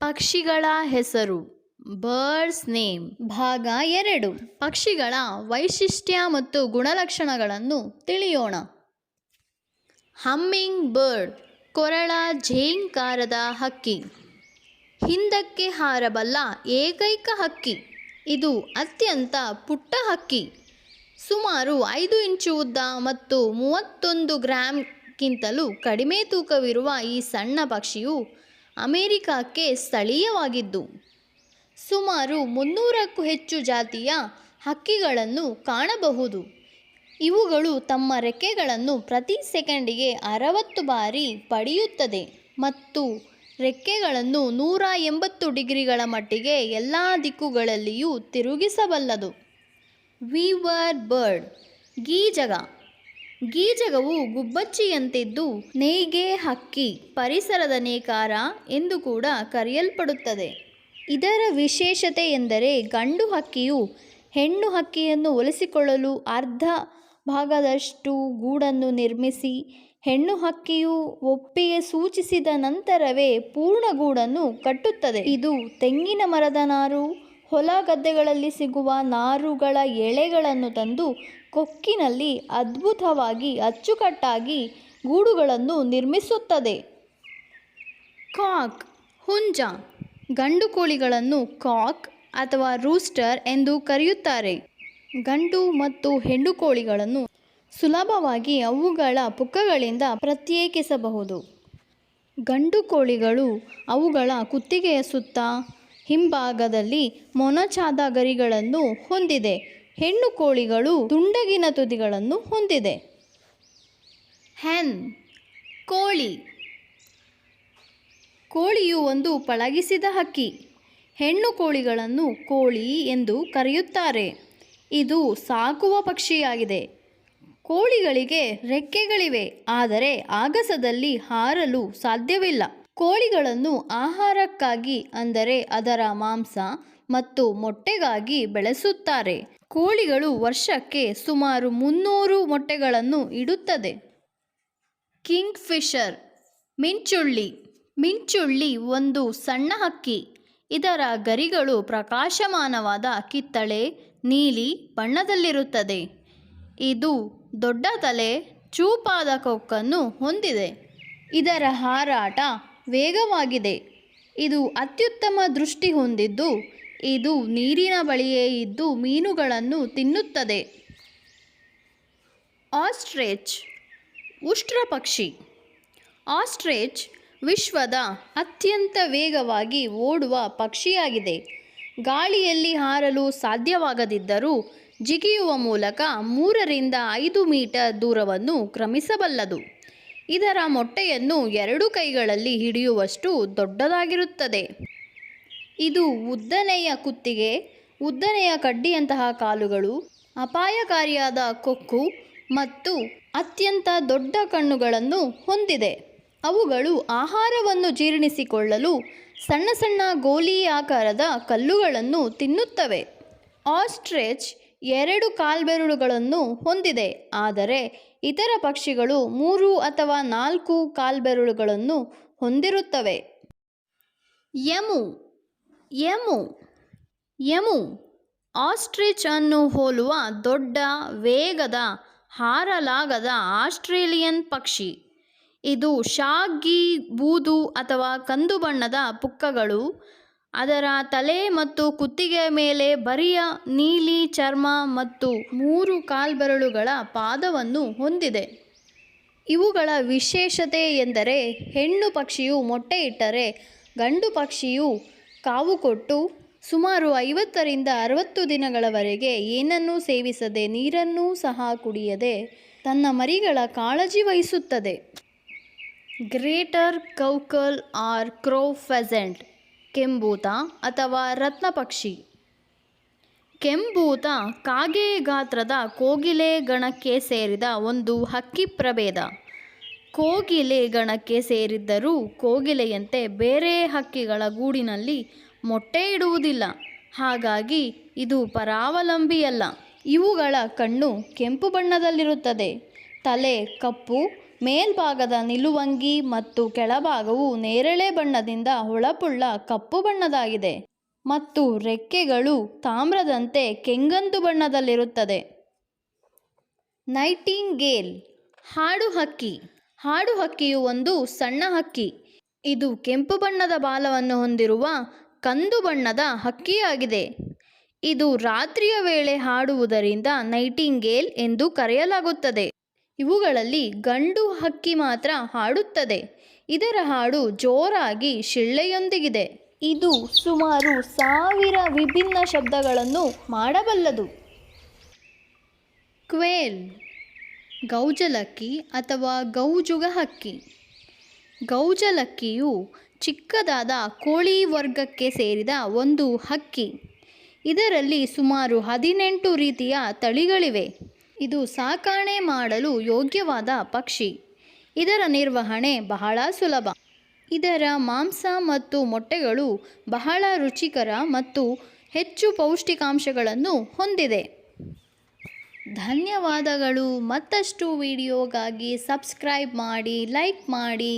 ಪಕ್ಷಿಗಳ ಹೆಸರು. Birds name. ಭಾಗ 2. ಪಕ್ಷಿಗಳ ವೈಶಿಷ್ಟ್ಯ ಮತ್ತು ಗುಣಲಕ್ಷಣಗಳನ್ನು ತಿಳಿಯೋಣ. ಹಮ್ಮಿಂಗ್ ಬರ್ಡ್, ಕೊರಳ ಝೇಂಕಾರದ ಹಕ್ಕಿ. ಹಿಂದಕ್ಕೆ ಹಾರಬಲ್ಲ ಏಕೈಕ ಹಕ್ಕಿ. ಇದು ಅತ್ಯಂತ ಪುಟ್ಟ ಹಕ್ಕಿ. ಸುಮಾರು 5 ಇಂಚು ಉದ್ದ ಮತ್ತು 31 ಗ್ರಾಂಗಿಂತಲೂ ಕಡಿಮೆ ತೂಕವಿರುವ ಈ ಸಣ್ಣ ಪಕ್ಷಿಯು ಅಮೆರಿಕಕ್ಕೆ ಸ್ಥಳೀಯವಾಗಿದ್ದು, ಸುಮಾರು 300ಕ್ಕೂ ಹೆಚ್ಚು ಜಾತಿಯ ಹಕ್ಕಿಗಳನ್ನು ಕಾಣಬಹುದು. ಇವುಗಳು ತಮ್ಮ ರೆಕ್ಕೆಗಳನ್ನು ಪ್ರತಿ ಸೆಕೆಂಡಿಗೆ 60 ಬಾರಿ ಪಡೆಯುತ್ತದೆ ಮತ್ತು ರೆಕ್ಕೆಗಳನ್ನು 180 ಡಿಗ್ರಿಗಳ ಮಟ್ಟಿಗೆ ಎಲ್ಲ ದಿಕ್ಕುಗಳಲ್ಲಿಯೂ ತಿರುಗಿಸಬಲ್ಲದು. Weaver bird, ಗೀಜಗ. ಗೀಜಗವು ಗುಬ್ಬಚ್ಚಿಯಂತಿದ್ದು ನೇಯ್ಗೆ ಹಕ್ಕಿ, ಪರಿಸರದ ನೇಕಾರ ಎಂದು ಕೂಡ ಕರೆಯಲ್ಪಡುತ್ತದೆ. ಇದರ ವಿಶೇಷತೆ ಎಂದರೆ ಗಂಡು ಹಕ್ಕಿಯು ಹೆಣ್ಣು ಹಕ್ಕಿಯನ್ನು ಒಲಿಸಿಕೊಳ್ಳಲು ಅರ್ಧ ಭಾಗದಷ್ಟು ಗೂಡನ್ನು ನಿರ್ಮಿಸಿ, ಹೆಣ್ಣು ಹಕ್ಕಿಯು ಒಪ್ಪಿಗೆ ಸೂಚಿಸಿದ ನಂತರವೇ ಪೂರ್ಣ ಗೂಡನ್ನು ಕಟ್ಟುತ್ತದೆ. ಇದು ತೆಂಗಿನ ಮರದ ನಾರು, ಹೊಲ ಗದ್ದೆಗಳಲ್ಲಿ ಸಿಗುವ ನಾರುಗಳ ಎಳೆಗಳನ್ನು ತಂದು ಕೊಕ್ಕಿನಲ್ಲಿ ಅದ್ಭುತವಾಗಿ ಅಚ್ಚುಕಟ್ಟಾಗಿ ಗೂಡುಗಳನ್ನು ನಿರ್ಮಿಸುತ್ತದೆ. ಕಾಕ್, ಹುಂಜ. ಗಂಡು ಕೋಳಿಗಳನ್ನು ಕಾಕ್ ಅಥವಾ ರೂಸ್ಟರ್ ಎಂದು ಕರೆಯುತ್ತಾರೆ. ಗಂಡು ಮತ್ತು ಹೆಣ್ಣು ಕೋಳಿಗಳನ್ನು ಸುಲಭವಾಗಿ ಅವುಗಳ ಪುಕ್ಕಗಳಿಂದ ಪ್ರತ್ಯೇಕಿಸಬಹುದು. ಗಂಡು ಕೋಳಿಗಳು ಅವುಗಳ ಕುತ್ತಿಗೆಯ ಸುತ್ತ ಹಿಂಭಾಗದಲ್ಲಿ ಮೊನಚಾದ ಗರಿಗಳನ್ನು ಹೊಂದಿದೆ. ಹೆಣ್ಣು ಕೋಳಿಗಳು ದುಂಡಗಿನ ತುದಿಗಳನ್ನು ಹೊಂದಿದೆ. ಹೆನ್, ಕೋಳಿ. ಕೋಳಿಯು ಒಂದು ಪಳಗಿಸಿದ ಹಕ್ಕಿ. ಹೆಣ್ಣು ಕೋಳಿಗಳನ್ನು ಕೋಳಿ ಎಂದು ಕರೆಯುತ್ತಾರೆ. ಇದು ಸಾಕುವ ಪಕ್ಷಿಯಾಗಿದೆ. ಕೋಳಿಗಳಿಗೆ ರೆಕ್ಕೆಗಳಿವೆ, ಆದರೆ ಆಗಸದಲ್ಲಿ ಹಾರಲು ಸಾಧ್ಯವಿಲ್ಲ. ಕೋಳಿಗಳನ್ನು ಆಹಾರಕ್ಕಾಗಿ, ಅಂದರೆ ಅದರ ಮಾಂಸ ಮತ್ತು ಮೊಟ್ಟೆಗಾಗಿ ಬೆಳೆಸುತ್ತಾರೆ. ಕೋಳಿಗಳು ವರ್ಷಕ್ಕೆ ಸುಮಾರು 300 ಮೊಟ್ಟೆಗಳನ್ನು ಇಡುತ್ತದೆ. King Fisher, ಮಿಂಚುಳ್ಳಿ. ಮಿಂಚುಳ್ಳಿ ಒಂದು ಸಣ್ಣ ಹಕ್ಕಿ. ಇದರ ಗರಿಗಳು ಪ್ರಕಾಶಮಾನವಾದ ಕಿತ್ತಳೆ ನೀಲಿ ಬಣ್ಣದಲ್ಲಿರುತ್ತದೆ. ಇದು ದೊಡ್ಡ ತಲೆ, ಚೂಪಾದ ಕೊಕ್ಕನ್ನು ಹೊಂದಿದೆ. ಇದರ ಹಾರಾಟ ವೇಗವಾಗಿದೆ. ಇದು ಅತ್ಯುತ್ತಮ ದೃಷ್ಟಿ ಹೊಂದಿದ್ದು, ಇದು ನೀರಿನ ಬಳಿಯೇ ಇದ್ದು ಮೀನುಗಳನ್ನು ತಿನ್ನುತ್ತದೆ. ಆಸ್ಟ್ರಿಚ್, ಉಷ್ಟ್ರಪಕ್ಷಿ. ಆಸ್ಟ್ರಿಚ್ ವಿಶ್ವದ ಅತ್ಯಂತ ವೇಗವಾಗಿ ಓಡುವ ಪಕ್ಷಿಯಾಗಿದೆ. ಗಾಳಿಯಲ್ಲಿ ಹಾರಲು ಸಾಧ್ಯವಾಗದಿದ್ದರೂ ಜಿಗಿಯುವ ಮೂಲಕ 3 ರಿಂದ 5 ಮೀಟರ್ ದೂರವನ್ನು ಕ್ರಮಿಸಬಲ್ಲದು. ಇದರ ಮೊಟ್ಟೆಯನ್ನು 2 ಕೈಗಳಲ್ಲಿ ಹಿಡಿಯುವಷ್ಟು ದೊಡ್ಡದಾಗಿರುತ್ತದೆ. ಇದು ಉದ್ದನೆಯ ಕುತ್ತಿಗೆ, ಉದ್ದನೆಯ ಕಡ್ಡಿಯಂತಹ ಕಾಲುಗಳು, ಅಪಾಯಕಾರಿಯಾದ ಕೊಕ್ಕು ಮತ್ತು ಅತ್ಯಂತ ದೊಡ್ಡ ಕಣ್ಣುಗಳನ್ನು ಹೊಂದಿದೆ. ಅವುಗಳು ಆಹಾರವನ್ನು ಜೀರ್ಣಿಸಿಕೊಳ್ಳಲು ಸಣ್ಣ ಸಣ್ಣ ಗೋಲಿಯಾಕಾರದ ಕಲ್ಲುಗಳನ್ನು ತಿನ್ನುತ್ತವೆ. ಆಸ್ಟ್ರಿಚ್ 2 ಕಾಲ್ಬೆರಳುಗಳನ್ನು ಹೊಂದಿದೆ, ಆದರೆ ಇತರ ಪಕ್ಷಿಗಳು 3 ಅಥವಾ 4 ಕಾಲ್ಬೆರಳುಗಳನ್ನು ಹೊಂದಿರುತ್ತವೆ. ಎಮು. ಎಮು ಎಮು ಆಸ್ಟ್ರಿಚ್ ಅನ್ನು ಹೋಲುವ ದೊಡ್ಡ, ವೇಗದ, ಹಾರಲಾಗದ ಆಸ್ಟ್ರೇಲಿಯನ್ ಪಕ್ಷಿ. ಇದು ಶಾಗಿ ಬೂದು ಅಥವಾ ಕಂದು ಬಣ್ಣದ ಪುಕ್ಕಗಳು, ಅದರ ತಲೆ ಮತ್ತು ಕುತ್ತಿಗೆಯ ಮೇಲೆ ಬರಿಯ ನೀಲಿ ಚರ್ಮ ಮತ್ತು 3 ಕಾಲ್ಬೆರಳುಗಳ ಪಾದವನ್ನು ಹೊಂದಿದೆ. ಇವುಗಳ ವಿಶೇಷತೆ ಎಂದರೆ ಹೆಣ್ಣು ಪಕ್ಷಿಯು ಮೊಟ್ಟೆ ಇಟ್ಟರೆ ಗಂಡು ಪಕ್ಷಿಯು ಕಾವು ಕೊಟ್ಟು ಸುಮಾರು 50 ರಿಂದ 60 ದಿನಗಳವರೆಗೆ ಏನನ್ನೂ ಸೇವಿಸದೆ, ನೀರನ್ನೂ ಸಹ ಕುಡಿಯದೆ ತನ್ನ ಮರಿಗಳ ಕಾಳಜಿ ವಹಿಸುತ್ತದೆ. ಗ್ರೇಟರ್ ಕೌಕಲ್ ಆರ್ ಕ್ರೋ ಫೆಸೆಂಟ್, ಕೆಂಬೂತ ಅಥವಾ ರತ್ನ ಪಕ್ಷಿ. ಕೆಂಬೂತ ಕಾಗೆ ಗಾತ್ರದ ಕೋಗಿಲೆ ಗಣಕ್ಕೆ ಸೇರಿದ ಒಂದು ಹಕ್ಕಿ ಪ್ರಭೇದ. ಕೋಗಿಲೆ ಗಣಕ್ಕೆ ಸೇರಿದ್ದರೂ ಕೋಗಿಲೆಯಂತೆ ಬೇರೆ ಹಕ್ಕಿಗಳ ಗೂಡಿನಲ್ಲಿ ಮೊಟ್ಟೆ ಇಡುವುದಿಲ್ಲ. ಹಾಗಾಗಿ ಇದು ಪರಾವಲಂಬಿಯಲ್ಲ. ಇವುಗಳ ಕಣ್ಣು ಕೆಂಪು ಬಣ್ಣದಲ್ಲಿರುತ್ತದೆ. ತಲೆ ಕಪ್ಪು, ಮೇಲ್ಭಾಗದ ನಿಲುವಂಗಿ ಮತ್ತು ಕೆಳಭಾಗವು ನೇರಳೆ ಬಣ್ಣದಿಂದ ಹೊಳಪುಳ್ಳ ಕಪ್ಪು ಬಣ್ಣದಾಗಿದೆ ಮತ್ತು ರೆಕ್ಕೆಗಳು ತಾಮ್ರದಂತೆ ಕೆಂಗಂದು ಬಣ್ಣದಲ್ಲಿರುತ್ತದೆ. ನೈಟಿಂಗೇಲ್ ಹಾಡು ಹಕ್ಕಿ. ಹಾಡು ಹಕ್ಕಿಯು ಒಂದು ಸಣ್ಣ ಹಕ್ಕಿ. ಇದು ಕೆಂಪು ಬಣ್ಣದ ಬಾಲವನ್ನು ಹೊಂದಿರುವ ಕಂದು ಬಣ್ಣದ ಹಕ್ಕಿಯಾಗಿದೆ. ಇದು ರಾತ್ರಿಯ ವೇಳೆ ಹಾಡುವುದರಿಂದ ನೈಟಿಂಗೇಲ್ ಎಂದು ಕರೆಯಲಾಗುತ್ತದೆ. ಇವುಗಳಲ್ಲಿ ಗಂಡು ಹಕ್ಕಿ ಮಾತ್ರ ಹಾಡುತ್ತದೆ. ಇದರ ಹಾಡು ಜೋರಾಗಿ ಶಿಳ್ಳೆಯೊಂದಿಗಿದೆ. ಇದು ಸುಮಾರು 1000 ವಿಭಿನ್ನ ಶಬ್ದಗಳನ್ನು ಮಾಡಬಲ್ಲದು. ಕ್ವೇಲ್ ಗೌಜಲಕ್ಕಿ ಅಥವಾ ಗೌಜುಗ ಹಕ್ಕಿ. ಗೌಜಲಕ್ಕಿಯು ಚಿಕ್ಕದಾದ ಕೋಳಿ ವರ್ಗಕ್ಕೆ ಸೇರಿದ ಒಂದು ಹಕ್ಕಿ. ಇದರಲ್ಲಿ ಸುಮಾರು 18 ರೀತಿಯ ತಳಿಗಳಿವೆ. ಇದು ಸಾಕಣೆ ಮಾಡಲು ಯೋಗ್ಯವಾದ ಪಕ್ಷಿ. ಇದರ ನಿರ್ವಹಣೆ ಬಹಳ ಸುಲಭ. ಇದರ ಮಾಂಸ ಮತ್ತು ಮೊಟ್ಟೆಗಳು ಬಹಳ ರುಚಿಕರ ಮತ್ತು ಹೆಚ್ಚು ಪೌಷ್ಟಿಕಾಂಶಗಳನ್ನು ಹೊಂದಿದೆ. ಧನ್ಯವಾದಗಳು. ಮತ್ತಷ್ಟು ವಿಡಿಯೋಗಾಗಿ ಸಬ್ಸ್ಕ್ರೈಬ್ ಮಾಡಿ, ಲೈಕ್ ಮಾಡಿ.